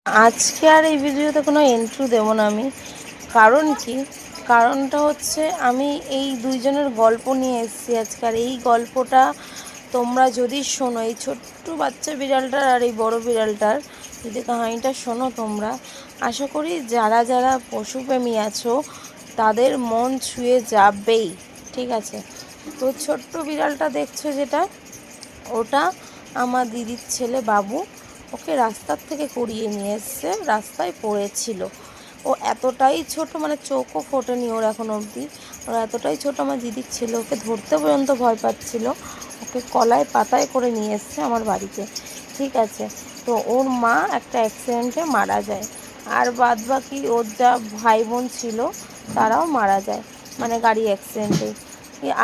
আজকে আর এই ভিডিওতে কোনো এন্ট্রি দেবো না আমি। কারণ কি, কারণটা হচ্ছে আমি এই দুইজনের গল্প নিয়ে এসেছি আজকে। আর এই গল্পটা তোমরা যদি শোনো, এই ছোট্ট বাচ্চা বিড়ালটার আর এই বড় বিড়ালটার যদি কাহিনিটা শোনো তোমরা, আশা করি যারা যারা পশুপ্রেমী আছো তাদের মন ছুঁয়ে যাবেই। ঠিক আছে, তো ছোট্ট বিড়ালটা দেখছো যেটা, ওটা আমার দিদির ছেলে বাবু ওকে রাস্তার থেকে কুড়িয়ে নিয়ে এসছে। রাস্তায় পড়েছিল, ও এতটাই ছোট, মানে চোখও ফোটেনি ওর এখন অবধি। ওরা এতটাই ছোট, আমার দিদির ছেলে ওকে ধরতে পর্যন্ত ভয় পাচ্ছিল। ওকে কলায় পাতায় করে নিয়ে এসছে আমার বাড়িতে। ঠিক আছে, তো ওর মা একটা অ্যাক্সিডেন্টে মারা যায়, আর বাদ বাকি ওর যা ভাই বোন ছিল তারাও মারা যায়, মানে গাড়ি অ্যাক্সিডেন্টে।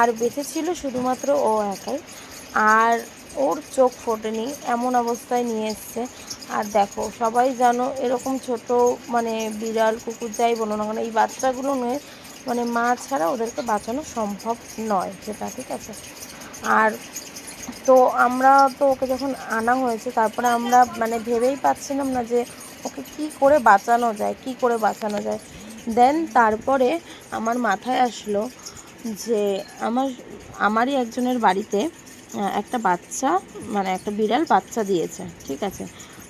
আর বেঁচে ছিল শুধুমাত্র ও একাই। আর ওর চোখ ফোটেনি, এমন অবস্থায় নিয়ে এসছে। আর দেখো, সবাই জানো এরকম ছোট মানে বিড়াল কুকুর যাই বলো না কেন, এই বাচ্চাগুলো নয়, মানে মা ছাড়া ওদেরকে বাঁচানো সম্ভব নয় সেটা। ঠিক আছে, আর তো আমরা তো ওকে যখন আনা হয়েছে, তারপরে আমরা মানে ভেবেই পাচ্ছিলাম না যে ওকে কি করে বাঁচানো যায়, কি করে বাঁচানো যায়। দেন তারপরে আমার মাথায় আসলো যে আমারই একজনের বাড়িতে একটা বাচ্চা, মানে একটা বিড়াল বাচ্চা দিয়েছে। ঠিক আছে,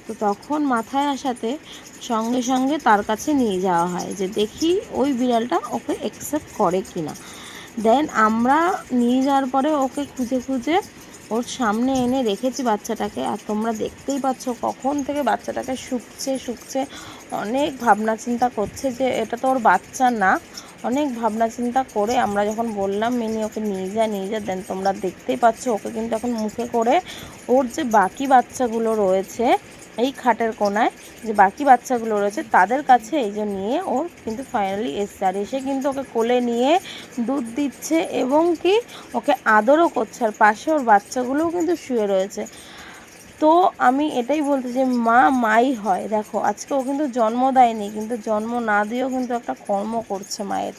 তো তখন মাথায় আসাতে সঙ্গে সঙ্গে তার কাছে নিয়ে যাওয়া হয় যে দেখি ওই বিড়ালটা ওকে অ্যাকসেপ্ট করে কি না। দেন আমরা নিয়ে যাওয়ার পরে ওকে খুঁজে খুঁজে ওর সামনে এনে রেখেছি বাচ্চাটাকে। আর তোমরা দেখতেই পাচ্ছ কখন থেকে বাচ্চাটাকে শুকছে। অনেক ভাবনা চিন্তা করছে যে এটা তো ওর বাচ্চা না। অনেক ভাবনা চিন্তা করে আমরা যখন বললাম মিনি ওকে নিয়ে যা, দেন তোমরা দেখতেই পাচ্ছ ওকে কিন্তু এখন মুখে করে ওর যে বাকি বাচ্চাগুলো রয়েছে এই খাটের কোনায়, যে বাকি বাচ্চাগুলো রয়েছে তাদের কাছে এই যে নিয়ে ওর কিন্তু ফাইনালি এসছে। আর এসে কিন্তু ওকে কোলে নিয়ে দুধ দিচ্ছে এবং কি ওকে আদরও করছে। আর পাশে ওর বাচ্চাগুলোও কিন্তু শুয়ে রয়েছে। তো আমি এটাই বলতে যে মা মাই হয়। দেখো আজকে ও কিন্তু জন্ম দেয়নি, কিন্তু জন্ম না দিয়েও কিন্তু একটা কর্ম করছে মায়ের।